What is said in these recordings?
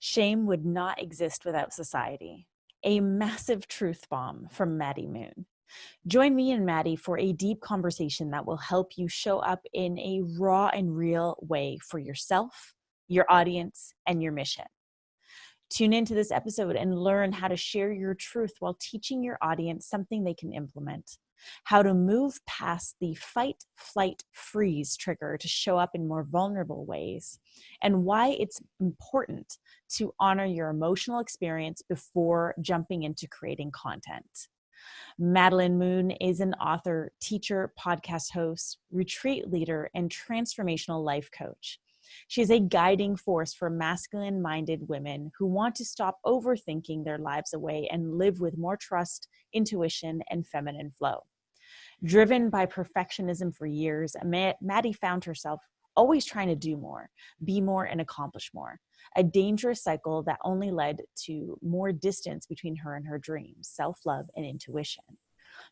Shame would not exist without society. A massive truth bomb from Maddy Moon. Join me and Maddy for a deep conversation that will help you show up in a raw and real way for yourself, your audience, and your mission. Tune into this episode and learn how to share your truth while teaching your audience something they can implement. How to move past the fight, flight, freeze trigger to show up in more vulnerable ways, and why it's important to honor your emotional experience before jumping into creating content. Madelyn Moon is an author, teacher, podcast host, retreat leader, and transformational life coach. She is a guiding force for masculine-minded women who want to stop overthinking their lives away and live with more trust, intuition, and feminine flow. Driven by perfectionism for years, Maddy found herself always trying to do more, be more, and accomplish more. A dangerous cycle that only led to more distance between her and her dreams, self-love, and intuition.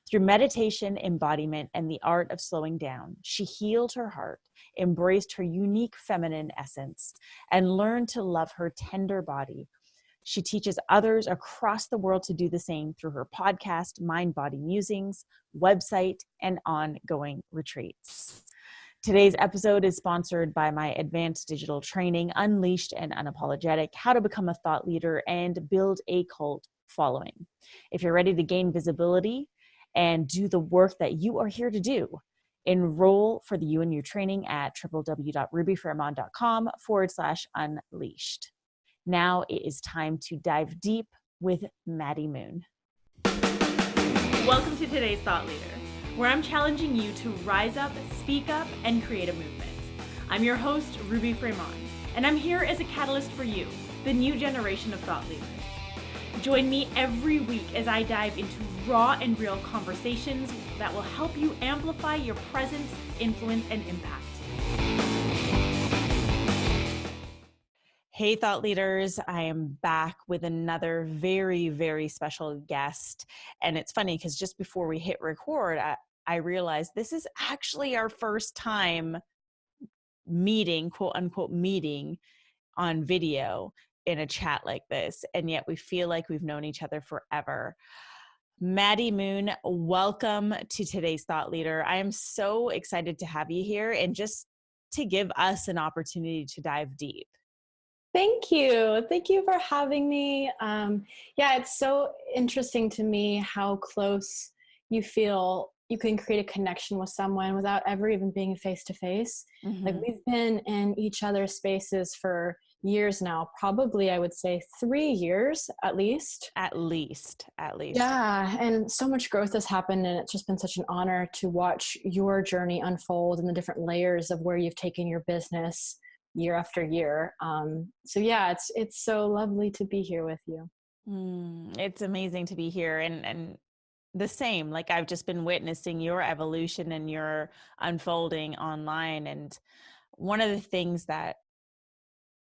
Through meditation, embodiment, and the art of slowing down, she healed her heart, embraced her unique feminine essence, and learned to love her tender body. She teaches others across the world to do the same through her podcast, Mind Body Musings, website, and ongoing retreats. Today's episode is sponsored by my advanced digital training, Unleashed and Unapologetic, How to Become a Thought Leader and Build a Cult Following. If you're ready to gain visibility and do the work that you are here to do, enroll for the You and You training at www.rubyfairmont.com/unleashed. Now it is time to dive deep with Maddy Moon. Welcome to today's Thought Leader, where I'm challenging you to rise up, speak up, and create a movement. I'm your host, Ruby Fremont, and I'm here as a catalyst for you, the new generation of thought leaders. Join me every week as I dive into raw and real conversations that will help you amplify your presence, influence, and impact. Hey, thought leaders, I am back with another very, very special guest. And it's funny because just before we hit record, I realized this is actually our first time meeting, quote unquote, meeting on video in a chat like this. And yet we feel like we've known each other forever. Maddy Moon, welcome to today's Thought Leader. I am so excited to have you here and just to give us an opportunity to dive deep. Thank you. Thank you for having me. It's so interesting to me how close you feel you can create a connection with someone without ever even being face to face. Like we've been in each other's spaces for years now, probably I would say 3 years at least. At least. Yeah. And so much growth has happened, and it's just been such an honor to watch your journey unfold and the different layers of where you've taken your business year after year. It's so lovely to be here with you. It's amazing to be here, and the same, like I've just been witnessing your evolution and your unfolding online. And one of the things that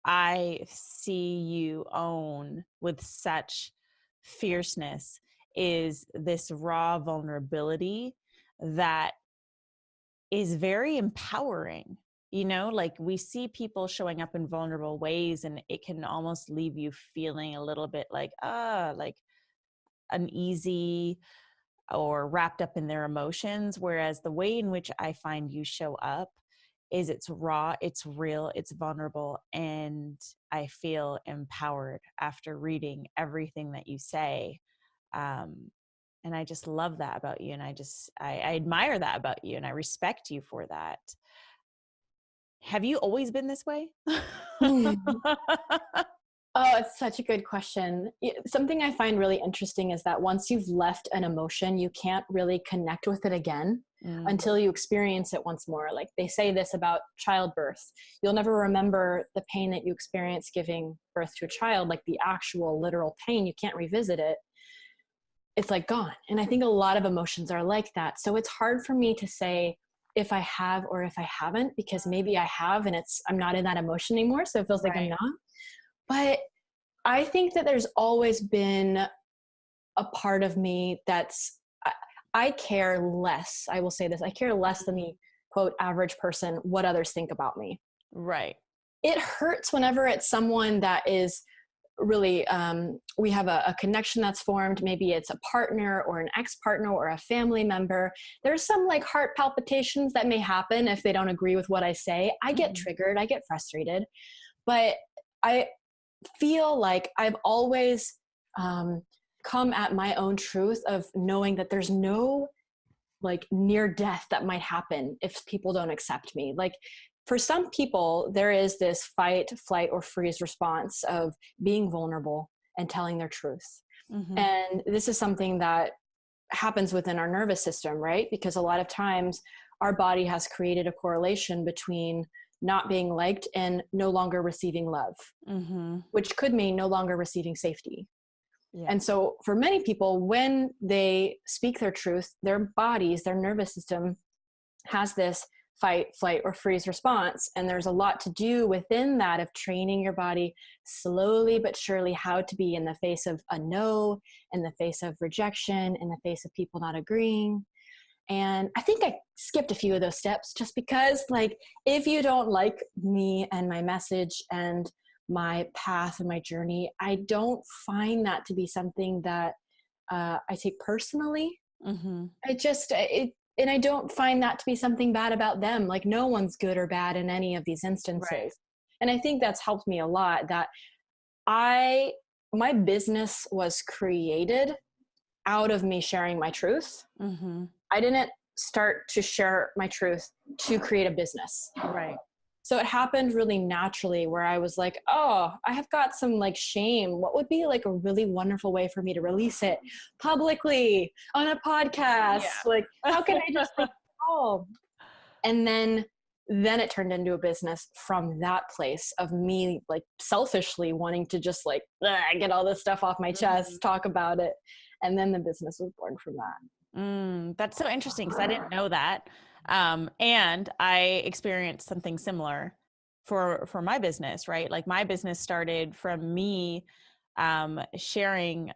I see you own with such fierceness is this raw vulnerability that is very empowering. You know, like we see people showing up in vulnerable ways, and it can almost leave you feeling a little bit like uneasy or wrapped up in their emotions. Whereas the way in which I find you show up is it's raw, it's real, it's vulnerable, and I feel empowered after reading everything that you say. And I just love that about you, and I admire that about you, and I respect you for that. Have you always been this way? Oh, it's such a good question. Something I find really interesting is that once you've left an emotion, you can't really connect with it again until you experience it once more. Like they say this about childbirth. You'll never remember the pain that you experienced giving birth to a child, like the actual literal pain. You can't revisit it. It's like gone. And I think a lot of emotions are like that. So it's hard for me to say if I have or if I haven't, because maybe I have and I'm not in that emotion anymore. So it feels like I'm not. But I think that there's always been a part of me I care less. I will say this. I care less than the quote average person, what others think about me. Right. It hurts whenever it's someone that is really, we have a connection that's formed. Maybe it's a partner or an ex-partner or a family member. There's some like heart palpitations that may happen if they don't agree with what I say. I get triggered, I get frustrated, but I feel like I've always come at my own truth of knowing that there's no like near death that might happen if people don't accept me. Like, for some people, there is this fight, flight, or freeze response of being vulnerable and telling their truth. And this is something that happens within our nervous system, right? Because a lot of times our body has created a correlation between not being liked and no longer receiving love, which could mean no longer receiving safety. Yeah. And so for many people, when they speak their truth, their bodies, their nervous system has this fight, flight, or freeze response. And there's a lot to do within that of training your body slowly but surely how to be in the face of a no, in the face of rejection, in the face of people not agreeing. And I think I skipped a few of those steps just because, like, if you don't like me and my message and my path and my journey, I don't find that to be something that I take personally. And I don't find that to be something bad about them. Like, no one's good or bad in any of these instances. Right. And I think that's helped me a lot, that my business was created out of me sharing my truth. I didn't start to share my truth to create a business. Right. So it happened really naturally, where I was like, oh, I have got some like shame. What would be like a really wonderful way for me to release it publicly on a podcast? Yeah. Like, how can I just like, oh, and then it turned into a business from that place of me like selfishly wanting to just like get all this stuff off my chest, talk about it. And then the business was born from that. That's so interesting, because I didn't know that. And I experienced something similar for my business, right? Like, my business started from me sharing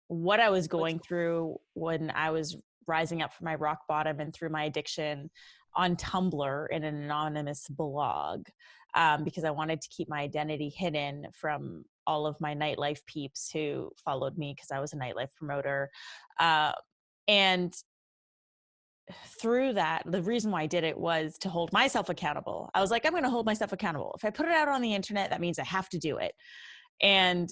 what I was going through when I was rising up from my rock bottom and through my addiction on Tumblr in an anonymous blog, because I wanted to keep my identity hidden from all of my nightlife peeps who followed me because I was a nightlife promoter. And through that, the reason why I did it was to hold myself accountable. I was like, I'm going to hold myself accountable. If I put it out on the internet, that means I have to do it. And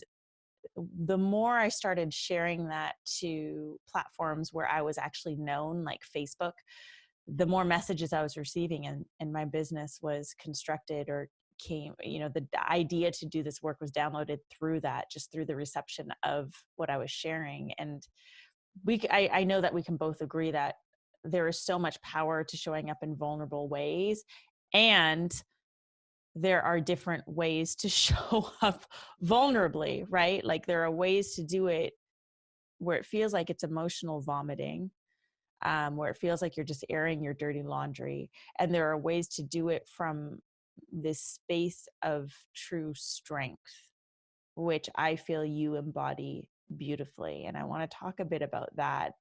the more I started sharing that to platforms where I was actually known, like Facebook, the more messages I was receiving, and my business was constructed or came, the idea to do this work was downloaded through that, just through the reception of what I was sharing. And I know that we can both agree that there is so much power to showing up in vulnerable ways, and there are different ways to show up vulnerably, right? Like, there are ways to do it where it feels like it's emotional vomiting, where it feels like you're just airing your dirty laundry. And there are ways to do it from this space of true strength, which I feel you embody beautifully. And I want to talk a bit about that,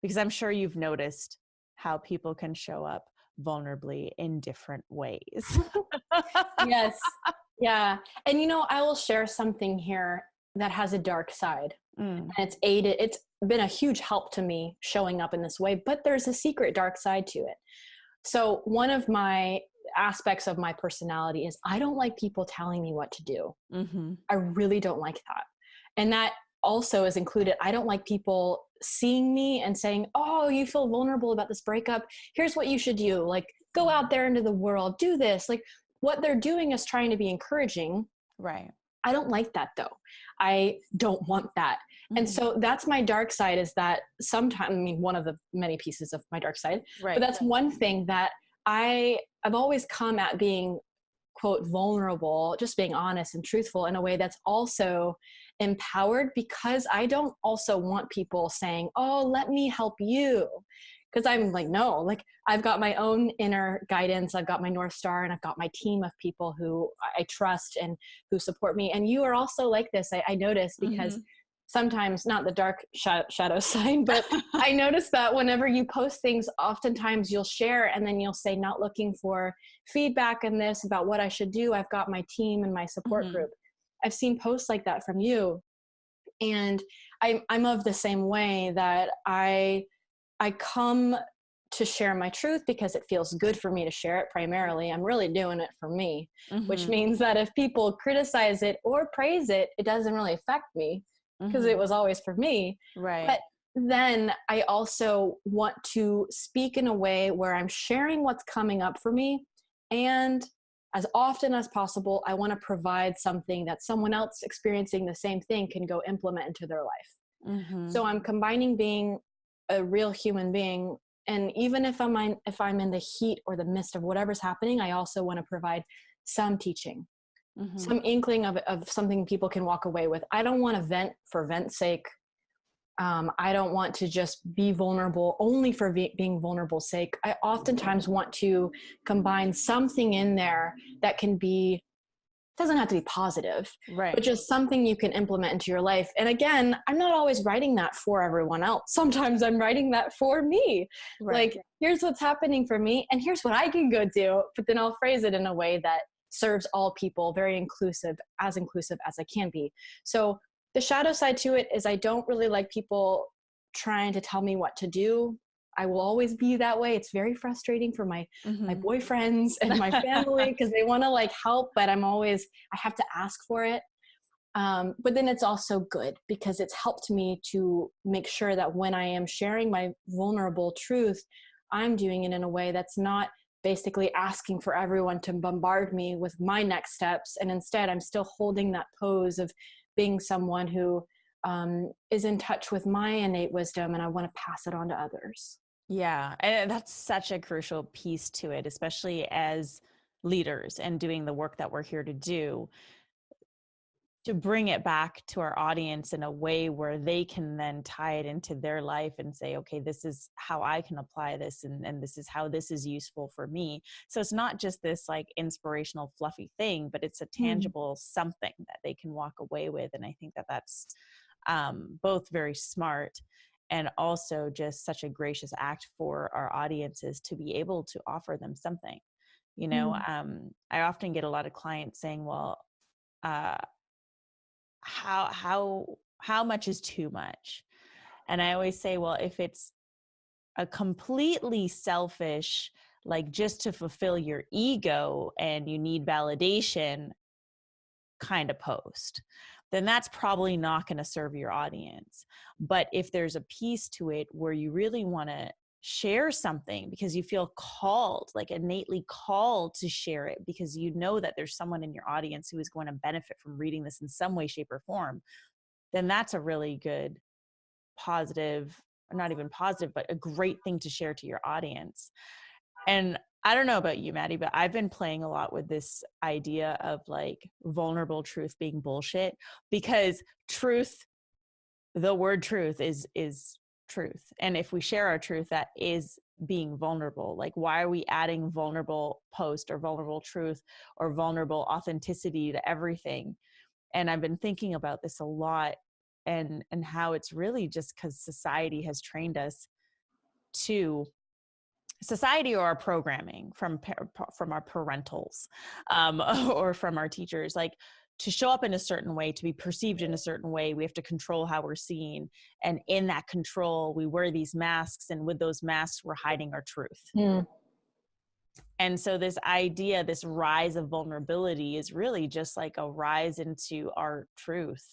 because I'm sure you've noticed how people can show up vulnerably in different ways. Yes. Yeah. And, I will share something here that has a dark side. And it's been a huge help to me showing up in this way, but there's a secret dark side to it. So one of my aspects of my personality is I don't like people telling me what to do. I really don't like that. And that also is included. I don't like people seeing me and saying, oh, you feel vulnerable about this breakup. Here's what you should do. Like, go out there into the world, do this. Like, what they're doing is trying to be encouraging. Right. I don't like that though. I don't want that. And so that's my dark side, is that sometimes, one of the many pieces of my dark side, but that's one thing that I've always come at being, quote, vulnerable, just being honest and truthful in a way that's also empowered, because I don't also want people saying, oh, let me help you. Because I'm like, no, like, I've got my own inner guidance. I've got my North Star, and I've got my team of people who I trust and who support me. And you are also like this. I notice, because sometimes, not the dark shadow side, but I notice that whenever you post things, oftentimes you'll share and then you'll say, not looking for feedback in this about what I should do. I've got my team and my support group. I've seen posts like that from you. And I'm of the same way, that I come to share my truth because it feels good for me to share it primarily. I'm really doing it for me, which means that if people criticize it or praise it, it doesn't really affect me because it was always for me. Right. But then I also want to speak in a way where I'm sharing what's coming up for me. And as often as possible, I want to provide something that someone else experiencing the same thing can go implement into their life. So I'm combining being a real human being, and even if I'm in the heat or the midst of whatever's happening, I also want to provide some teaching, some inkling of something people can walk away with. I don't want to vent for vent's sake. I don't want to just be vulnerable only for being vulnerable sake. I oftentimes want to combine something in there that can be, doesn't have to be positive, but just something you can implement into your life. And again, I'm not always writing that for everyone else. Sometimes I'm writing that for me. Like, here's what's happening for me, and here's what I can go do. But then I'll phrase it in a way that serves all people, very inclusive as I can be. So the shadow side to it is I don't really like people trying to tell me what to do. I will always be that way. It's very frustrating for my boyfriends and my family because they want to like help, but I have to ask for it. But then it's also good because it's helped me to make sure that when I am sharing my vulnerable truth, I'm doing it in a way that's not basically asking for everyone to bombard me with my next steps. And instead, I'm still holding that pose of being someone who is in touch with my innate wisdom, and I want to pass it on to others. Yeah, and that's such a crucial piece to it, especially as leaders and doing the work that we're here to do, to bring it back to our audience in a way where they can then tie it into their life and say, okay, this is how I can apply this, and this is how this is useful for me. So it's not just this like inspirational fluffy thing, but it's a tangible something that they can walk away with. And I think that that's both very smart and also just such a gracious act for our audiences to be able to offer them something. You know, I often get a lot of clients saying, well, how much is too much? And I always say, well, if it's a completely selfish, like just to fulfill your ego and you need validation kind of post, then that's probably not going to serve your audience. But if there's a piece to it where you really want to share something because you feel called, like innately called to share it, because you know that there's someone in your audience who is going to benefit from reading this in some way, shape, or form, then that's a really good, positive, or not even positive, but a great thing to share to your audience. And I don't know about you, Maddy, but I've been playing a lot with this idea of like vulnerable truth being bullshit, because truth, the word truth is truth. And if we share our truth, that is being vulnerable. Like, why are we adding vulnerable post or vulnerable truth or vulnerable authenticity to everything? And I've been thinking about this a lot, and how it's really just because society has trained us to, society or our programming from our parentals, or from our teachers, like to show up in a certain way, to be perceived in a certain way, we have to control how we're seen. And in that control, we wear these masks, and with those masks, we're hiding our truth. And so this idea, this rise of vulnerability is really just like a rise into our truth,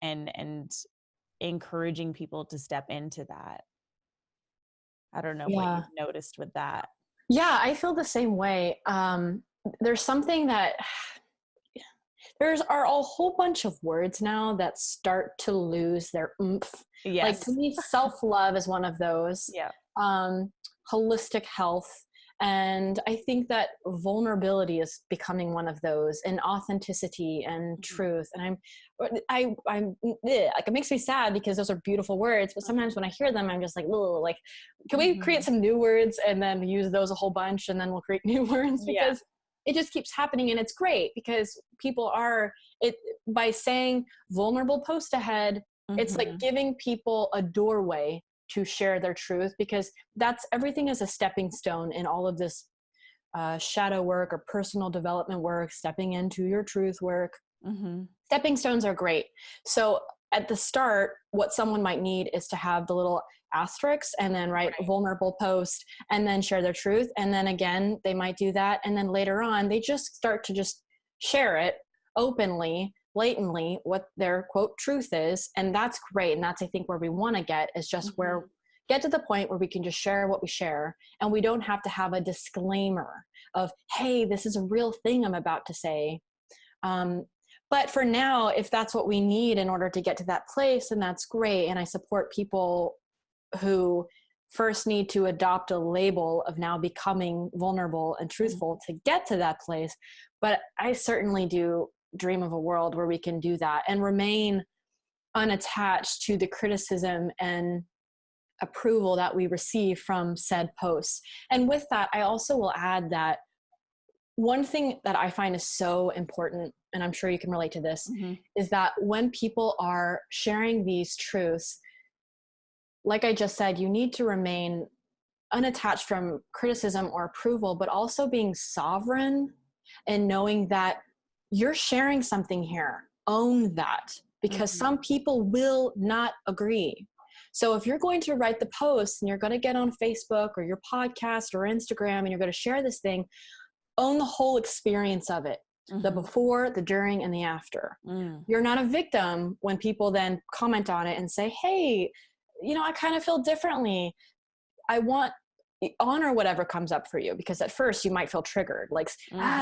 and encouraging people to step into that. I don't know what you've noticed with that. Yeah, I feel the same way. There's something that are a whole bunch of words now that start to lose their oomph. Yes. Like, to me, self-love is one of those. Yeah. Holistic health. And I think that vulnerability is becoming one of those, and authenticity and truth. And I'm like, it makes me sad because those are beautiful words, but sometimes when I hear them, I'm just like, like, can we create some new words and then use those a whole bunch, and then we'll create new words, because it just keeps happening. And it's great because people are by saying vulnerable post ahead, it's like giving people a doorway to share their truth, because that's, everything is a stepping stone in all of this shadow work or personal development work, stepping into your truth work. Stepping stones are great. So at the start, what someone might need is to have the little asterisks and then write a vulnerable post and then share their truth. And then again, they might do that. And then later on, they just start to just share it openly, blatantly, what their quote truth is. And that's great. And that's, I think, where we want to get is just where get to the point where we can just share what we share. And we don't have to have a disclaimer of, hey, this is a real thing I'm about to say. But for now, if that's what we need in order to get to that place, then that's great. And I support people who first need to adopt a label of now becoming vulnerable and truthful to get to that place. But I certainly do dream of a world where we can do that and remain unattached to the criticism and approval that we receive from said posts. And with that, I also will add that one thing that I find is so important, and I'm sure you can relate to this, is that when people are sharing these truths, like I just said, you need to remain unattached from criticism or approval, but also being sovereign and knowing that you're sharing something here. Own that, because some people will not agree. So if you're going to write the post and you're going to get on Facebook or your podcast or Instagram and you're going to share this thing, own the whole experience of it. The before, the during, and the after. You're not a victim when people then comment on it and say, hey, you know, I kind of feel differently. I want honor whatever comes up for you, because at first you might feel triggered, like,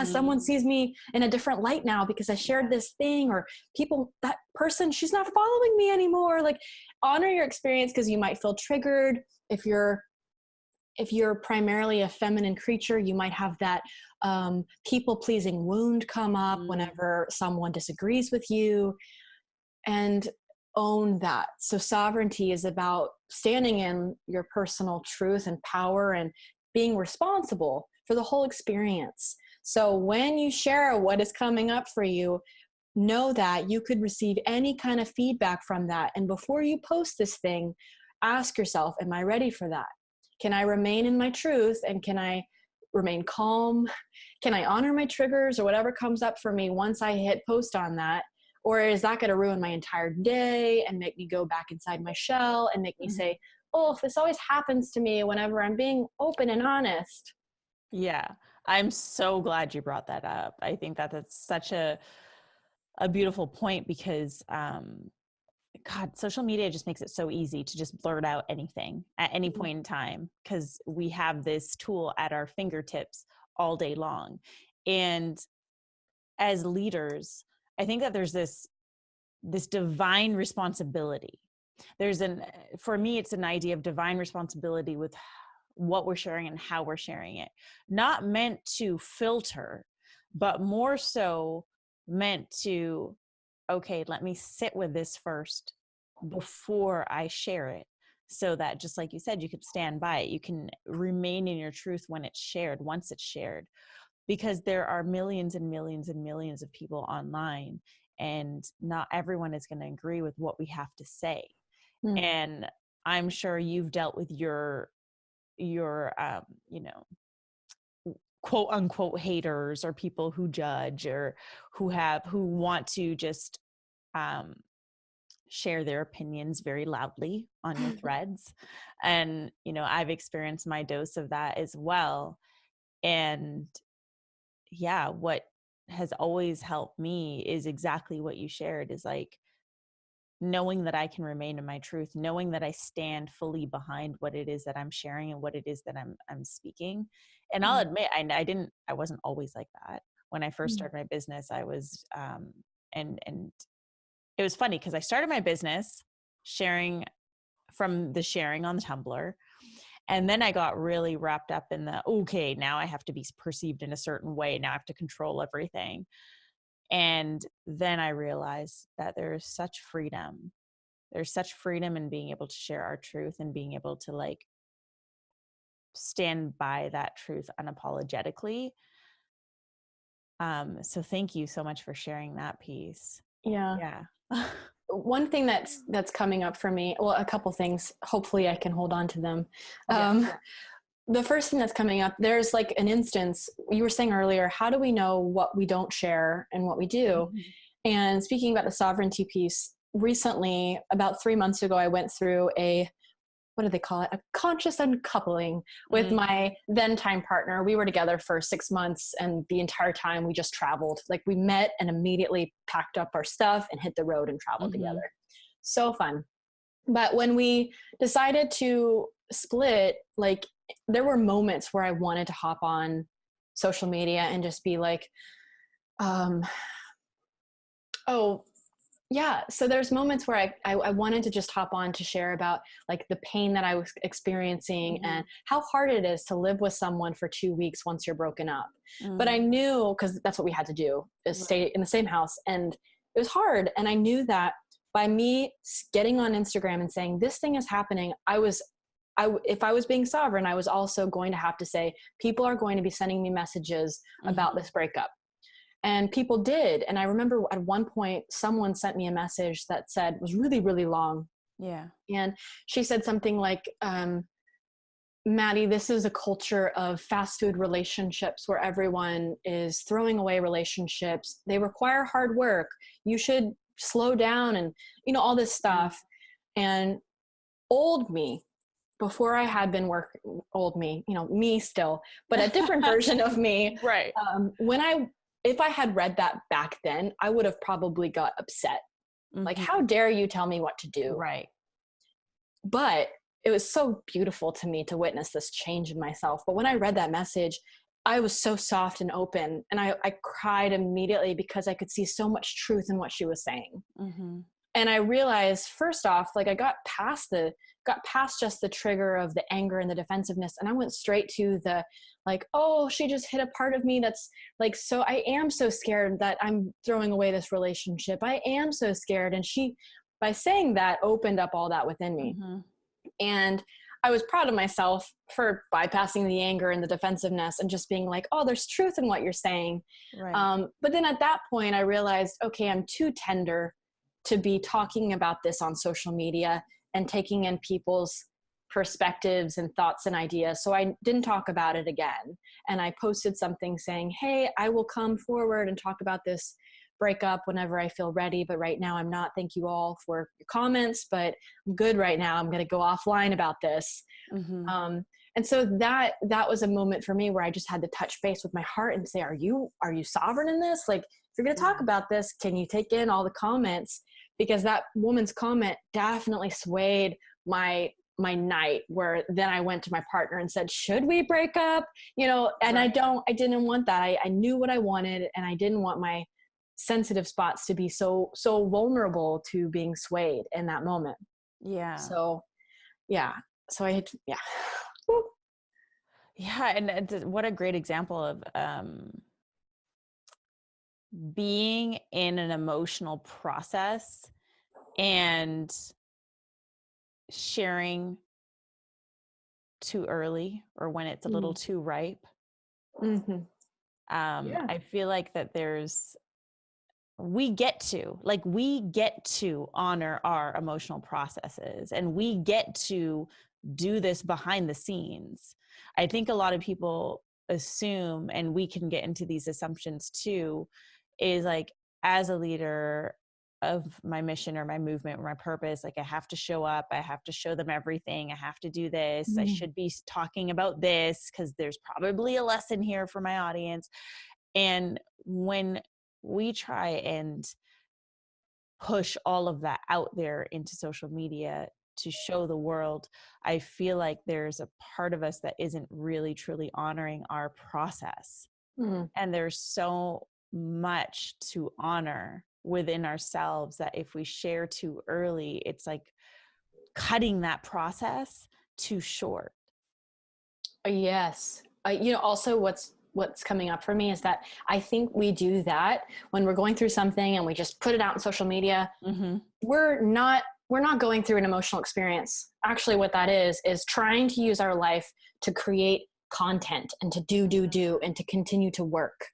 someone sees me in a different light now because I shared this thing, or people, that person, she's not following me anymore. Like, honor your experience, because you might feel triggered. If you're primarily a feminine creature, you might have that people-pleasing wound come up whenever someone disagrees with you, and own that. So sovereignty is about standing in your personal truth and power and being responsible for the whole experience. So when you share what is coming up for you, know that you could receive any kind of feedback from that. And before you post this thing, ask yourself, am I ready for that? Can I remain in my truth, and can I remain calm? Can I honor my triggers or whatever comes up for me once I hit post on that? Or is that going to ruin my entire day and make me go back inside my shell and make me say, oh, this always happens to me whenever I'm being open and honest? Yeah, I'm so glad you brought that up. I think that that's such a beautiful point, because God, social media just makes it so easy to just blurt out anything at any point in time, because we have this tool at our fingertips all day long. And as leaders, I think that there's this divine responsibility. For me, it's an idea of divine responsibility with what we're sharing and how we're sharing it. Not meant to filter, but more so meant to, okay, let me sit with this first before I share it, so that, just like you said, you can stand by it. You can remain in your truth when it's shared, once it's shared, because there are millions and millions and millions of people online, and not everyone is going to agree with what we have to say. And I'm sure you've dealt with your quote unquote haters, or people who judge, or who want to just share their opinions very loudly on your threads. And, I've experienced my dose of that as well. And yeah, what has always helped me is exactly what you shared, is like knowing that I can remain in my truth, knowing that I stand fully behind what it is that I'm sharing and what it is that I'm speaking. And I'll admit, I wasn't always like that. When I first started my business, I was, and it was funny, because I started my business sharing on the Tumblr. And then I got really wrapped up in okay, now I have to be perceived in a certain way. Now I have to control everything. And then I realized that there's such freedom. There's such freedom in being able to share our truth and being able to like stand by that truth unapologetically. So thank you so much for sharing that piece. Yeah. One thing that's coming up for me, well, a couple things, hopefully I can hold on to them. The first thing that's coming up, there's like an instance you were saying earlier, how do we know what we don't share and what we do? And speaking about the sovereignty piece, recently, about 3 months ago, I went through what do they call it? A conscious uncoupling with my then time partner. We were together for 6 months, and the entire time we just traveled. Like, we met and immediately packed up our stuff and hit the road and traveled together. So fun. But when we decided to split, like, there were moments where I wanted to hop on social media and just be like, oh, yeah. So there's moments where I wanted to just hop on to share about, like, the pain that I was experiencing and how hard it is to live with someone for 2 weeks once you're broken up. But I knew, because that's what we had to do, is stay in the same house. And it was hard. And I knew that by me getting on Instagram and saying, this thing is happening, if I was being sovereign, I was also going to have to say, people are going to be sending me messages about this breakup. And people did. And I remember at one point, someone sent me a message that said, was really, really long. Yeah. And she said something like, Maddie, this is a culture of fast food relationships where everyone is throwing away relationships. They require hard work. You should slow down, and, all this stuff. And old me, before I had been old me, me still, but a different version of me. Right. If I had read that back then, I would have probably got upset. Like, how dare you tell me what to do? Right. But it was so beautiful to me to witness this change in myself. But when I read that message, I was so soft and open, and I cried immediately because I could see so much truth in what she was saying. And I realized, first off, like, I got past just the trigger of the anger and the defensiveness. And I went straight to the, like, oh, she just hit a part of me that's like, so I am so scared that I'm throwing away this relationship. I am so scared. And she, by saying that, opened up all that within me. And I was proud of myself for bypassing the anger and the defensiveness and just being like, oh, there's truth in what you're saying. Right. But then at that point, I realized, okay, I'm too tender to be talking about this on social media and taking in people's perspectives and thoughts and ideas. So I didn't talk about it again. And I posted something saying, hey, I will come forward and talk about this breakup whenever I feel ready, but right now I'm not. Thank you all for your comments, but I'm good right now. I'm going to go offline about this. And so that was a moment for me where I just had to touch base with my heart and say, are you sovereign in this? Like, if you're going to talk about this, can you take in all the comments? Because that woman's comment definitely swayed my night, where then I went to my partner and said, should we break up? And I didn't want that. I knew what I wanted, and I didn't want my sensitive spots to be so vulnerable to being swayed in that moment. Yeah. So I and what a great example of being in an emotional process and sharing too early, or when it's a little too ripe. I feel like that we get to honor our emotional processes, and we get to do this behind the scenes. I think a lot of people assume, and we can get into these assumptions too, is like, as a leader of my mission or my movement or my purpose, like, I have to show up, I have to show them everything, I have to do this, I should be talking about this because there's probably a lesson here for my audience. And when we try and push all of that out there into social media to show the world, I feel like there's a part of us that isn't really truly honoring our process. And there's so much to honor within ourselves that if we share too early, it's like cutting that process too short. Yes. Also what's coming up for me is that I think we do that when we're going through something and we just put it out on social media. We're not going through an emotional experience. Actually, what that is trying to use our life to create content and to do and to continue to work.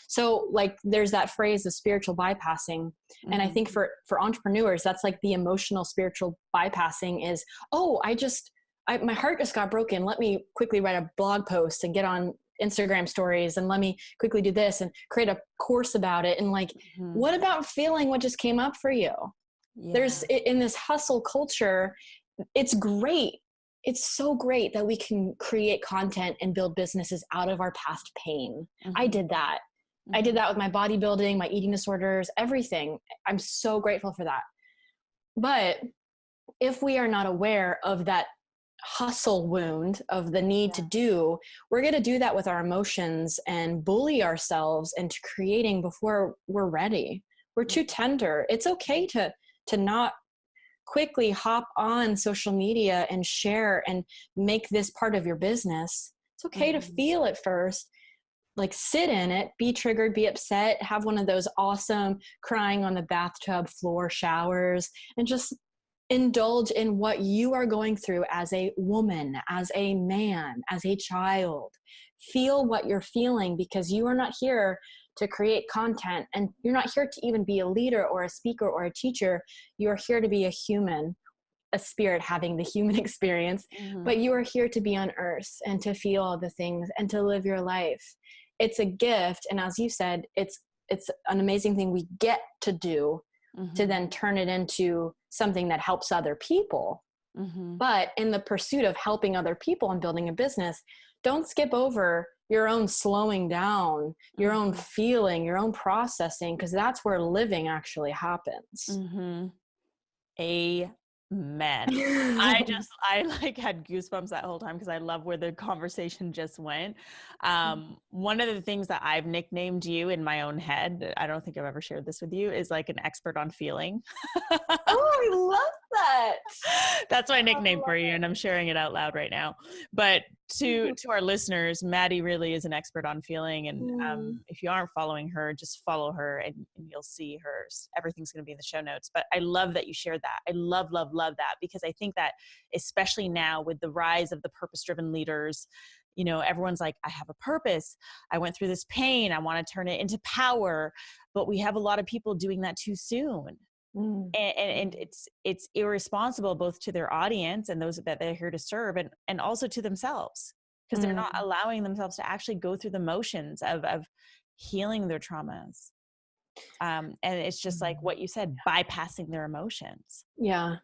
So, like, there's that phrase, the spiritual bypassing. And I think for entrepreneurs, that's like the emotional spiritual bypassing is, oh, my heart just got broken. Let me quickly write a blog post and get on Instagram stories and let me quickly do this and create a course about it. And like, what about feeling what just came up for you? There's in this hustle culture, it's great. It's so great that we can create content and build businesses out of our past pain. I did that. I did that with my bodybuilding, my eating disorders, everything. I'm so grateful for that. But if we are not aware of that hustle wound of the need to do, we're going to do that with our emotions and bully ourselves into creating before we're ready. We're too tender. It's okay to not quickly hop on social media and share and make this part of your business. It's okay to feel it first, like sit in it, be triggered, be upset, have one of those awesome crying on the bathtub floor showers, and just indulge in what you are going through as a woman, as a man, as a child. Feel what you're feeling, because you are not here to create content, and you're not here to even be a leader or a speaker or a teacher. You're here to be a human, a spirit having the human experience, but you are here to be on earth and to feel all the things and to live your life. It's a gift. And as you said, it's an amazing thing we get to do to then turn it into something that helps other people. But in the pursuit of helping other people and building a business, don't skip over your own slowing down, your own feeling, your own processing, because that's where living actually happens. Amen. I like had goosebumps that whole time because I love where the conversation just went. One of the things that I've nicknamed you in my own head, I don't think I've ever shared this with you, is like an expert on feeling. Oh, I love that. That's my nickname for you, and I'm sharing it out loud right now. But to our listeners, Maddy really is an expert on feeling, and if you aren't following her, just follow her, and you'll see her. Everything's going to be in the show notes. But I love that you shared that. I love that, because I think that especially now with the rise of the purpose-driven leaders, you know, everyone's like, I have a purpose. I went through this pain. I want to turn it into power. But we have a lot of people doing that too soon. And it's irresponsible both to their audience and those that they're here to serve, and also to themselves, because they're not allowing themselves to actually go through the motions of healing their traumas. And it's just like what you said, bypassing their emotions. Yeah.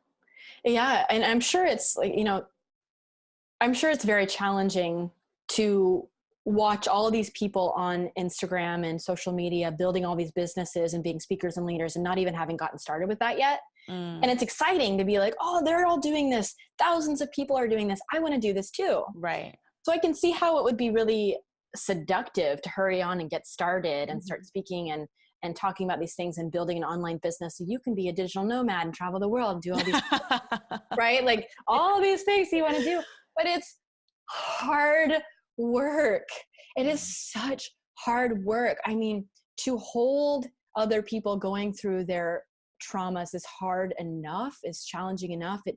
And I'm sure it's like, you know, I'm sure it's very challenging to watch all of these people on Instagram and social media building all these businesses and being speakers and leaders and not even having gotten started with that yet. And it's exciting to be like, oh, they're all doing this. Thousands of people are doing this. I want to do this too. Right. So I can see how it would be really seductive to hurry on and get started and start speaking and talking about these things and building an online business so you can be a digital nomad and travel the world and do all these, right? Like all these things you want to do, but it's hard work. It is such hard work. I mean, to hold other people going through their traumas is hard enough, is challenging enough. It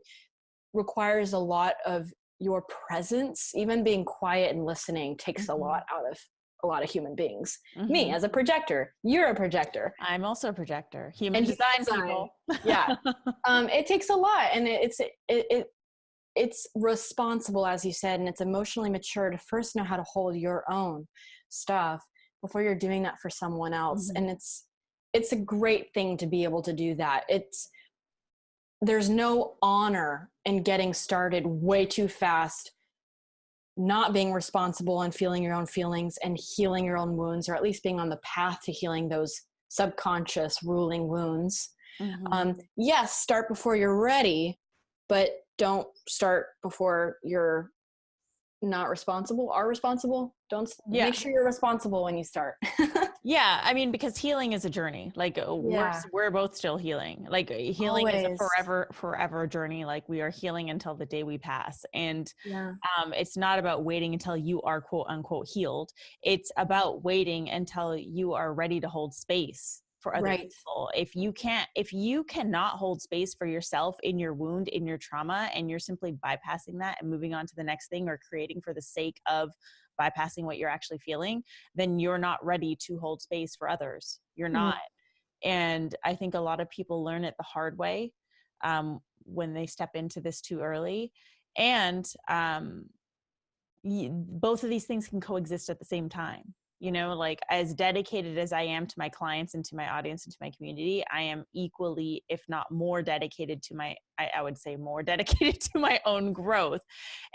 requires a lot of your presence. Even being quiet and listening takes a lot out of a lot of human beings. Me as a projector, you're a projector. I'm also a projector. Human design people. Yeah. It takes a lot, and it's responsible, as you said, and it's emotionally mature to first know how to hold your own stuff before you're doing that for someone else. And it's a great thing to be able to do that. There's no honor in getting started way too fast, not being responsible and feeling your own feelings and healing your own wounds, or at least being on the path to healing those subconscious ruling wounds. Yes, start before you're ready, but don't start before you're not responsible, are responsible. Don't make sure you're responsible when you start. Yeah. I mean, because healing is a journey. Like we're both still healing. Like healing is a forever journey. Like we are healing until the day we pass. And it's not about waiting until you are quote unquote healed. It's about waiting until you are ready to hold space for other people. If you cannot hold space for yourself in your wound, in your trauma, and you're simply bypassing that and moving on to the next thing, or creating for the sake of bypassing what you're actually feeling, then you're not ready to hold space for others. You're not. And I think a lot of people learn it the hard way when they step into this too early. And both of these things can coexist at the same time. You know, like as dedicated as I am to my clients and to my audience and to my community, I am equally, if not more dedicated to I would say more dedicated to my own growth.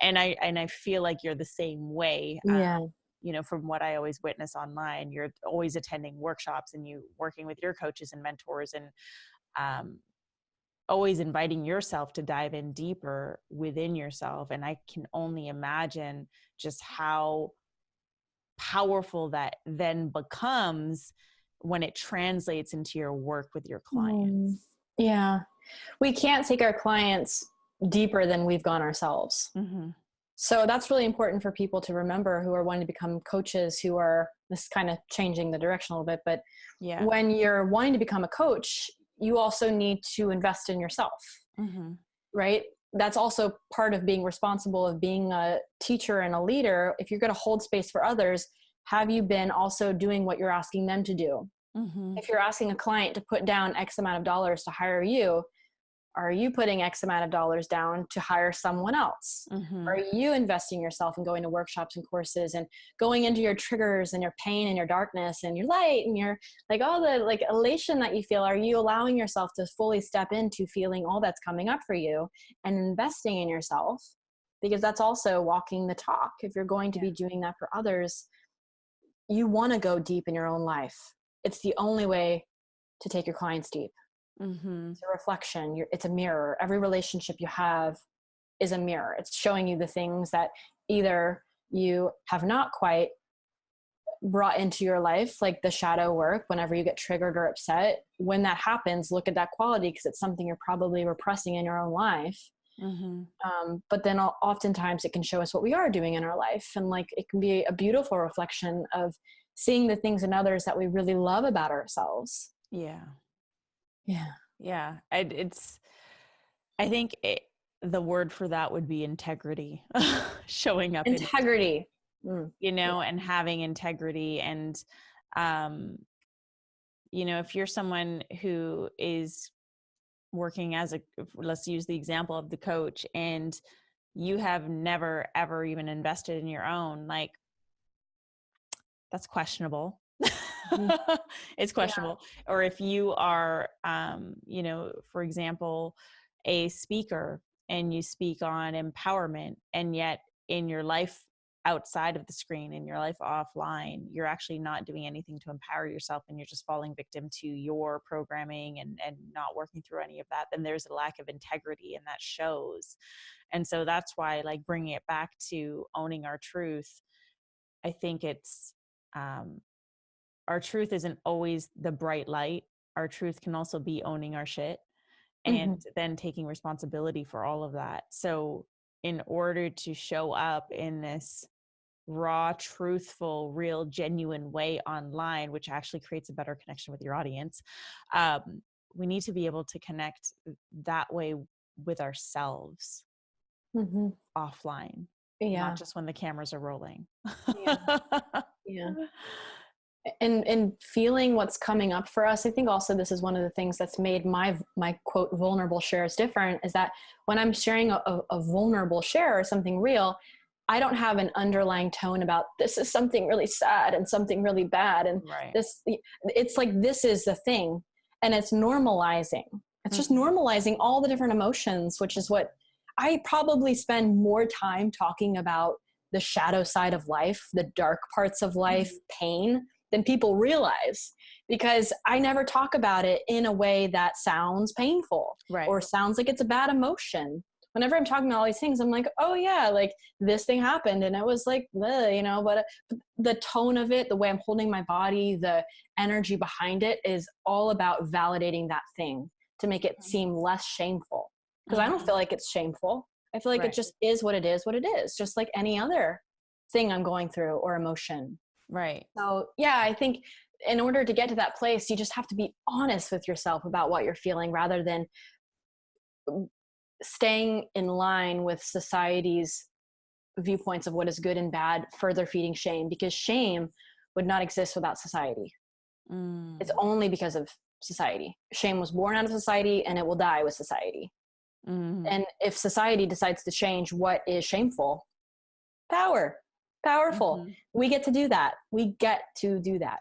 And I feel like you're the same way. Yeah. You know, from what I always witness online, you're always attending workshops and you working with your coaches and mentors, and always inviting yourself to dive in deeper within yourself. And I can only imagine just how powerful that then becomes when it translates into your work with your clients. Yeah. We can't take our clients deeper than we've gone ourselves. Mm-hmm. So that's really important for people to remember who are wanting to become coaches, who are, this is kind of changing the direction a little bit, but when you're wanting to become a coach, you also need to invest in yourself, right? That's also part of being responsible, of being a teacher and a leader. If you're going to hold space for others, have you been also doing what you're asking them to do? If you're asking a client to put down X amount of dollars to hire you, are you putting X amount of dollars down to hire someone else? Are you investing yourself and going to workshops and courses and going into your triggers and your pain and your darkness and your light and your, like, all the like elation that you feel? Are you allowing yourself to fully step into feeling all that's coming up for you and investing in yourself? Because that's also walking the talk. If you're going to be doing that for others, you want to go deep in your own life. It's the only way to take your clients deep. It's a reflection. It's a mirror. Every relationship you have is a mirror. It's showing you the things that either you have not quite brought into your life, like the shadow work, whenever you get triggered or upset. When that happens, look at that quality, because it's something you're probably repressing in your own life. But then oftentimes it can show us what we are doing in our life. And like, it can be a beautiful reflection of seeing the things in others that we really love about ourselves. I think the word for that would be integrity. Showing up integrity, you know, and having integrity. And you know, if you're someone who is working as let's use the example of the coach, and you have never ever even invested in your own, like, that's questionable. It's questionable. Or if you are, you know, for example, a speaker and you speak on empowerment, and yet in your life outside of the screen, in your life offline, you're actually not doing anything to empower yourself, and you're just falling victim to your programming and not working through any of that, then there's a lack of integrity, and that shows. And so that's why, like, bringing it back to owning our truth, I think it's, our truth isn't always the bright light. Our truth can also be owning our shit and then taking responsibility for all of that. So in order to show up in this raw, truthful, real, genuine way online, which actually creates a better connection with your audience, we need to be able to connect that way with ourselves offline, not just when the cameras are rolling. And feeling what's coming up for us. I think also this is one of the things that's made my quote vulnerable shares different, is that when I'm sharing a vulnerable share or something real, I don't have an underlying tone about this is something really sad and something really bad. And this, it's like, this is the thing. And it's normalizing. It's just normalizing all the different emotions, which is what I probably spend more time talking about, the shadow side of life, the dark parts of life, pain, than people realize, because I never talk about it in a way that sounds painful or sounds like it's a bad emotion. Whenever I'm talking about all these things, I'm like, oh yeah, like this thing happened and it was like, you know, but the tone of it, the way I'm holding my body, the energy behind it is all about validating that thing to make it seem less shameful. Because I don't feel like it's shameful. I feel like it just is what it is, just like any other thing I'm going through or emotion. So yeah, I think in order to get to that place, you just have to be honest with yourself about what you're feeling, rather than staying in line with society's viewpoints of what is good and bad, further feeding shame, because shame would not exist without society. It's only because of society. Shame was born out of society and it will die with society. And if society decides to change what is shameful, power. Powerful. Mm-hmm. We get to do that. We get to do that.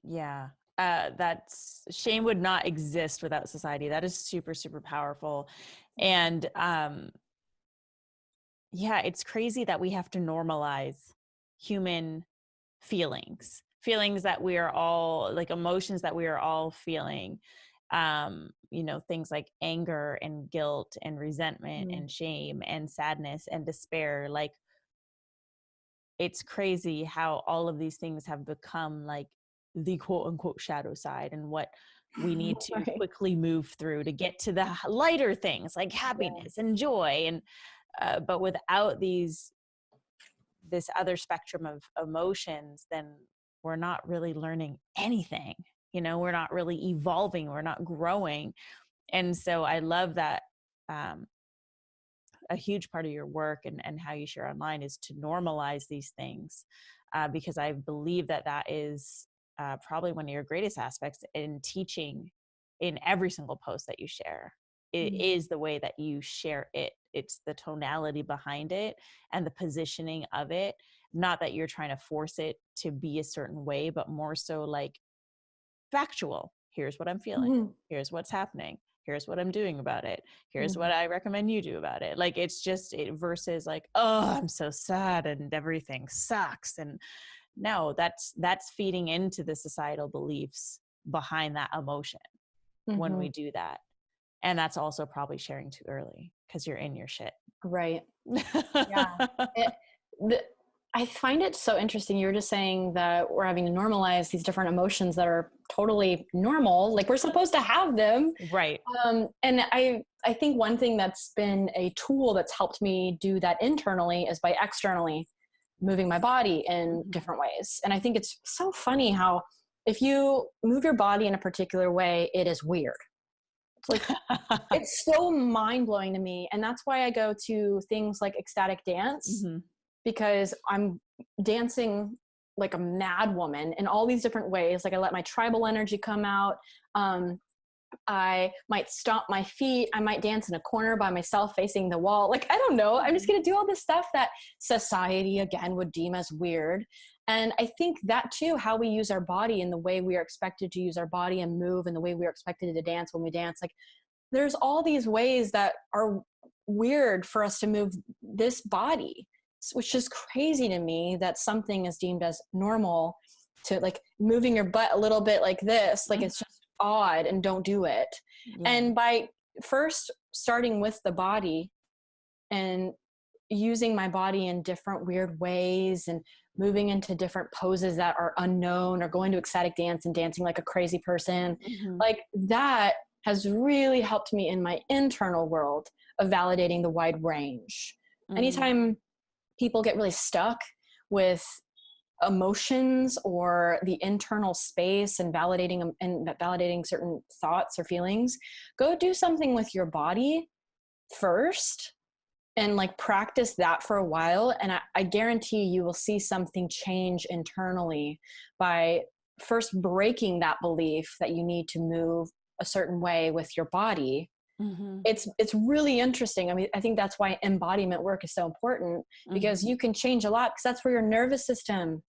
Yeah. That's shame would not exist without society. That is super, super powerful. And yeah, it's crazy that we have to normalize human feelings that we are all like, emotions that we are all feeling. Things like anger and guilt and resentment and shame and sadness and despair. Like, it's crazy how all of these things have become like the quote unquote shadow side, and what we need to Right. quickly move through to get to the lighter things like happiness and joy. And but without this other spectrum of emotions, then we're not really learning anything. We're not really evolving, we're not growing. And so I love that a huge part of your work and how you share online is to normalize these things, because I believe that is probably one of your greatest aspects in teaching. In every single post that you share, it is the way that you share it. It's the tonality behind it and the positioning of it. Not that you're trying to force it to be a certain way, but more so like factual. Here's what I'm feeling. Here's what's happening. Here's what I'm doing about it. Here's what I recommend you do about it. Like, it's just it versus like, oh, I'm so sad and everything sucks. And no, that's feeding into the societal beliefs behind that emotion when we do that. And that's also probably sharing too early because you're in your shit. Right. Yeah. I find it so interesting. You were just saying that we're having to normalize these different emotions that are totally normal. Like, we're supposed to have them. Right. And I think one thing that's been a tool that's helped me do that internally is by externally moving my body in different ways. And I think it's so funny how if you move your body in a particular way, it is weird. It's like, it's so mind blowing to me. And that's why I go to things like ecstatic dance, because I'm dancing like a mad woman in all these different ways. Like, I let my tribal energy come out. I might stomp my feet. I might dance in a corner by myself facing the wall. Like, I don't know. I'm just going to do all this stuff that society again would deem as weird. And I think that too, how we use our body and the way we are expected to use our body and move and the way we are expected to dance when we dance. Like, there's all these ways that are weird for us to move this body, which is crazy to me that something is deemed as normal to, like, moving your butt a little bit like this. Like, it's just odd and don't do it. Yeah. And by first starting with the body and using my body in different weird ways and moving into different poses that are unknown, or going to ecstatic dance and dancing like a crazy person, like, that has really helped me in my internal world of validating the wide range. Anytime people get really stuck with emotions or the internal space and validating certain thoughts or feelings, go do something with your body first and like practice that for a while. And I guarantee you will see something change internally by first breaking that belief that you need to move a certain way with your body. It's really interesting. I mean, I think that's why embodiment work is so important, because you can change a lot, because that's where your nervous system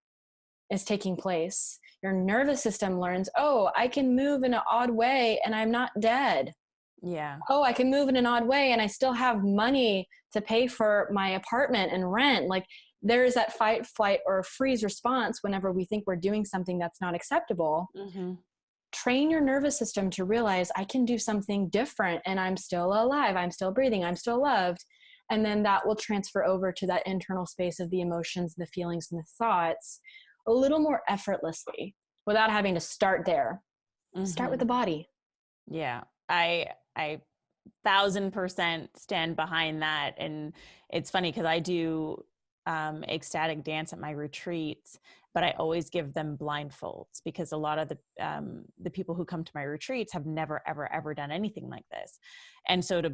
is taking place. Your nervous system learns, oh, I can move in an odd way and I'm not dead. Yeah. Oh, I can move in an odd way and I still have money to pay for my apartment and rent. Like, there is that fight, flight, or freeze response whenever we think we're doing something that's not acceptable. Train your nervous system to realize, I can do something different and I'm still alive. I'm still breathing. I'm still loved. And then that will transfer over to that internal space of the emotions, the feelings, and the thoughts a little more effortlessly without having to start there. Start with the body. Yeah. I 1000% stand behind that. And it's funny because I do ecstatic dance at my retreats, but I always give them blindfolds, because a lot of the people who come to my retreats have never, ever done anything like this. And so to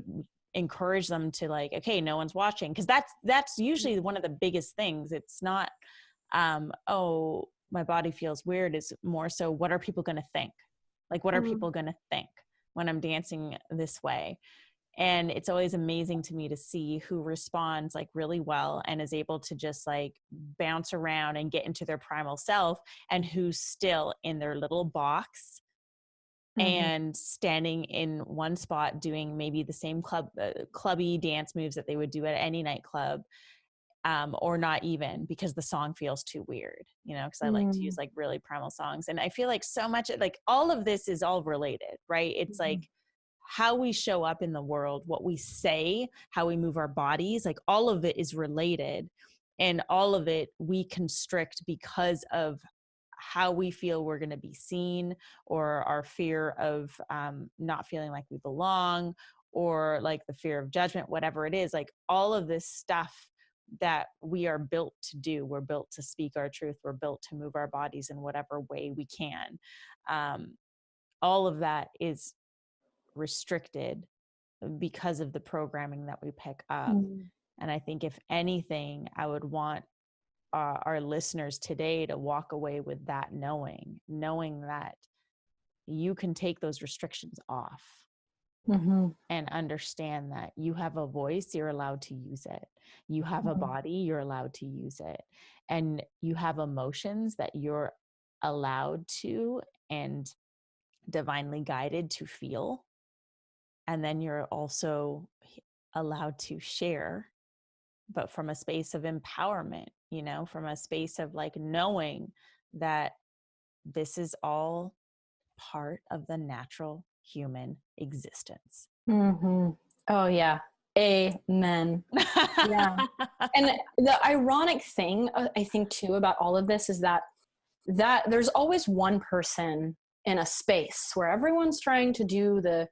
encourage them to, like, okay, no one's watching, because that's usually one of the biggest things. It's not, oh, my body feels weird. It's more so, what are people going to think? Like, what are people going to think when I'm dancing this way? And it's always amazing to me to see who responds like really well and is able to just like bounce around and get into their primal self, and who's still in their little box and standing in one spot doing maybe the same clubby dance moves that they would do at any nightclub, or not even, because the song feels too weird, you know, because I like to use like really primal songs. And I feel like so much like all of this is all related, right? It's like how we show up in the world, what we say, how we move our bodies, like all of it is related, and all of it we constrict because of how we feel we're going to be seen, or our fear of not feeling like we belong, or like the fear of judgment, whatever it is. Like all of this stuff that we are built to do, we're built to speak our truth, we're built to move our bodies in whatever way we can. All of that is restricted because of the programming that we pick up. And I think if anything, I would want our listeners today to walk away with that, knowing that you can take those restrictions off and understand that you have a voice, you're allowed to use it. You have a body, you're allowed to use it. And you have emotions that you're allowed to and divinely guided to feel. And then you're also allowed to share, but from a space of empowerment, you know, from a space of like knowing that this is all part of the natural human existence. Oh yeah. Amen. Yeah. And the ironic thing, I think too, about all of this is that there's always one person in a space where everyone's trying to do the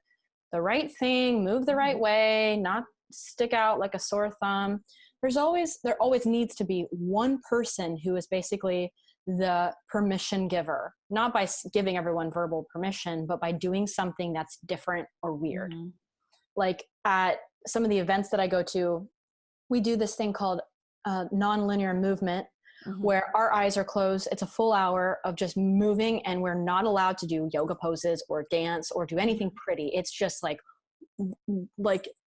right thing, move the right way, not stick out like a sore thumb. There always needs to be one person who is basically the permission giver, not by giving everyone verbal permission, but by doing something that's different or weird. Like at some of the events that I go to, we do this thing called non-linear movement, where our eyes are closed. It's a full hour of just moving, and we're not allowed to do yoga poses or dance or do anything pretty. It's just like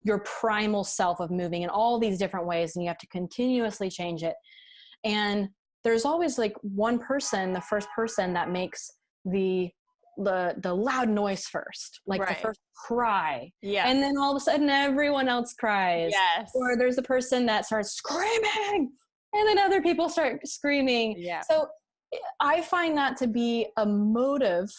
your primal self of moving in all these different ways, and you have to continuously change it. And there's always like one person, the first person that makes the loud noise first, like the first cry. And then all of a sudden everyone else cries. Or there's a person that starts screaming, and then other people start screaming. So I find that to be a motive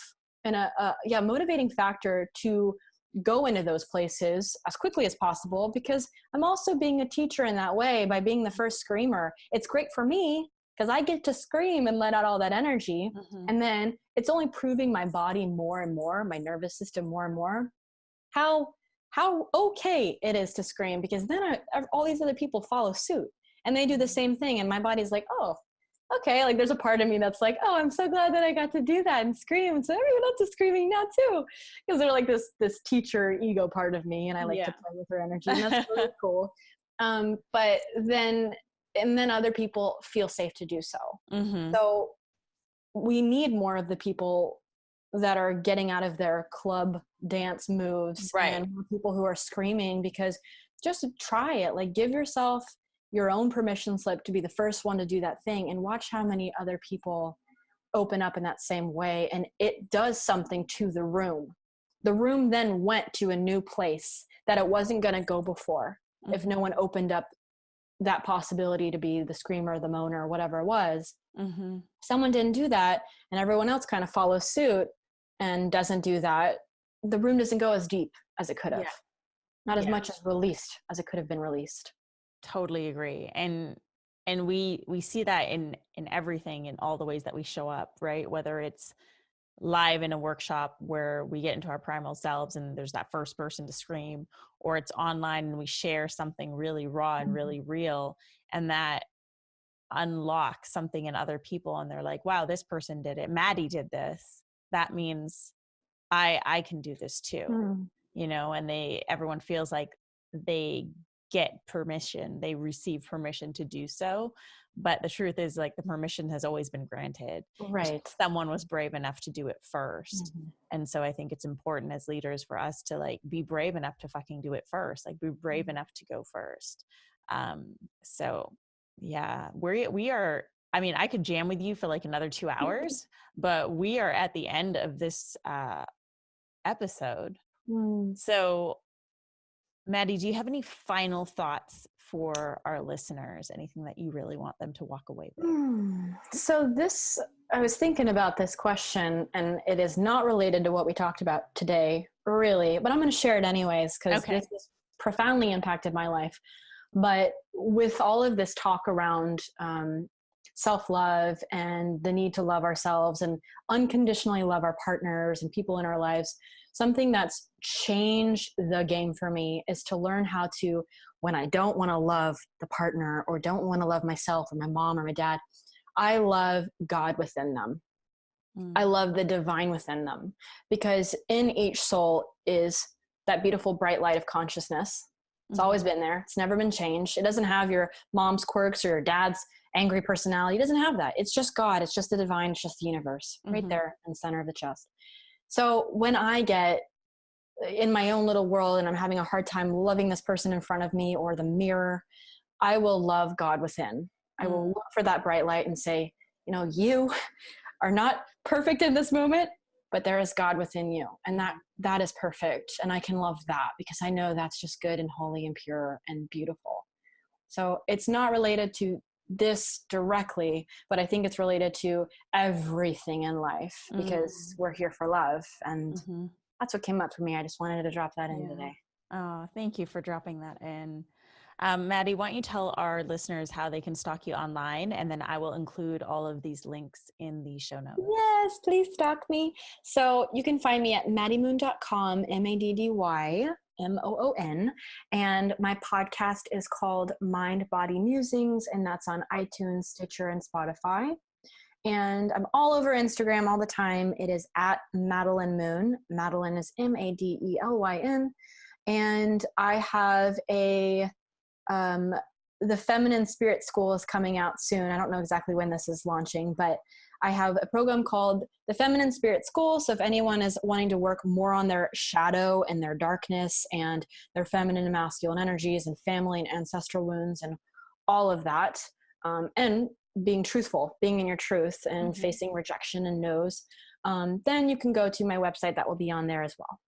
and a motivating factor to go into those places as quickly as possible, because I'm also being a teacher in that way by being the first screamer. It's great for me because I get to scream and let out all that energy. And then it's only proving my body more and more, my nervous system more and more, how okay it is to scream, because then all these other people follow suit and they do the same thing. And my body's like, oh, okay. Like there's a part of me that's like, oh, I'm so glad that I got to do that and scream. So everyone else is screaming now too. Because they're like this teacher ego part of me, and I like to play with her energy, and that's really cool. But then other people feel safe to do so. So we need more of the people that are getting out of their club dance moves and people who are screaming, because just try it. Like give yourself your own permission slip to be the first one to do that thing, and watch how many other people open up in that same way. And it does something to the room. The room then went to a new place that it wasn't going to go before if no one opened up that possibility to be the screamer, the moaner, or whatever it was. Someone didn't do that, and everyone else kind of follows suit and doesn't do that. The room doesn't go as deep as it could have. Not as much as released as it could have been released. Totally agree. And we see that in everything, in all the ways that we show up, right? Whether it's live in a workshop where we get into our primal selves and there's that first person to scream, or it's online and we share something really raw and really real, and that unlocks something in other people, and they're like, wow, this person did it, Maddy did this, that means I can do this too. You know, and everyone feels like they get permission. They receive permission to do so. But the truth is, like, the permission has always been granted. Right. Someone was brave enough to do it first. Mm-hmm. And so I think it's important as leaders for us to, like, be brave enough to fucking do it first. Like, be brave enough to go first. So yeah, we are, I mean, I could jam with you for like another 2 hours, but we are at the end of this episode. So Maddy, do you have any final thoughts for our listeners? Anything that you really want them to walk away with? So I was thinking about this question, and it is not related to what we talked about today, really, but I'm going to share it anyways, because this has profoundly impacted my life. But with all of this talk around self-love and the need to love ourselves and unconditionally love our partners and people in our lives, something that's changed the game for me is to learn how to, when I don't want to love the partner or don't want to love myself or my mom or my dad, I love God within them. I love the divine within them, because in each soul is that beautiful bright light of consciousness. It's always been there. It's never been changed. It doesn't have your mom's quirks or your dad's angry personality. It doesn't have that. It's just God. It's just the divine. It's just the universe right there in the center of the chest. So when I get in my own little world and I'm having a hard time loving this person in front of me or the mirror, I will love God within. I will look for that bright light and say, you know, you are not perfect in this moment, but there is God within you. And that is perfect. And I can love that because I know that's just good and holy and pure and beautiful. So it's not related to this directly, but I think it's related to everything in life because we're here for love. And that's what came up for me. I just wanted to drop that in today. Oh, thank you for dropping that in. Maddy, why don't you tell our listeners how they can stalk you online, and then I will include all of these links in the show notes. Yes, please stalk me. So you can find me at maddymoon.com, MADDYMOON. And my podcast is called Mind Body Musings, and that's on iTunes, Stitcher, and Spotify. And I'm all over Instagram all the time. It is at Madelyn Moon. Madelyn is MADELYN. And I have the Feminine Spirit School is coming out soon. I don't know exactly when this is launching, but I have a program called the Feminine Spirit School. So if anyone is wanting to work more on their shadow and their darkness and their feminine and masculine energies and family and ancestral wounds and all of that, and being truthful, being in your truth and facing rejection and no's, then you can go to my website. That will be on there as well.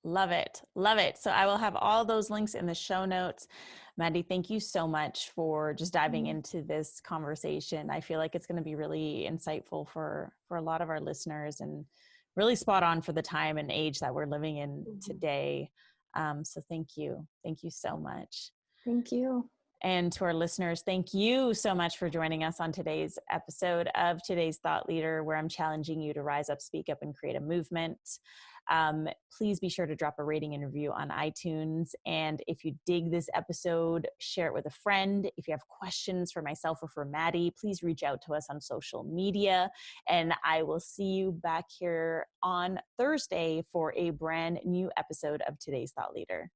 Love it. Love it. So I will have all those links in the show notes. Maddy, thank you so much for just diving into this conversation. I feel like it's going to be really insightful for a lot of our listeners and really spot on for the time and age that we're living in today. So thank you. Thank you so much. Thank you. And to our listeners, thank you so much for joining us on today's episode of Today's Thought Leader, where I'm challenging you to rise up, speak up, and create a movement. Please be sure to drop a rating and review on iTunes. And if you dig this episode, share it with a friend. If you have questions for myself or for Maddy, please reach out to us on social media. And I will see you back here on Thursday for a brand new episode of Today's Thought Leader.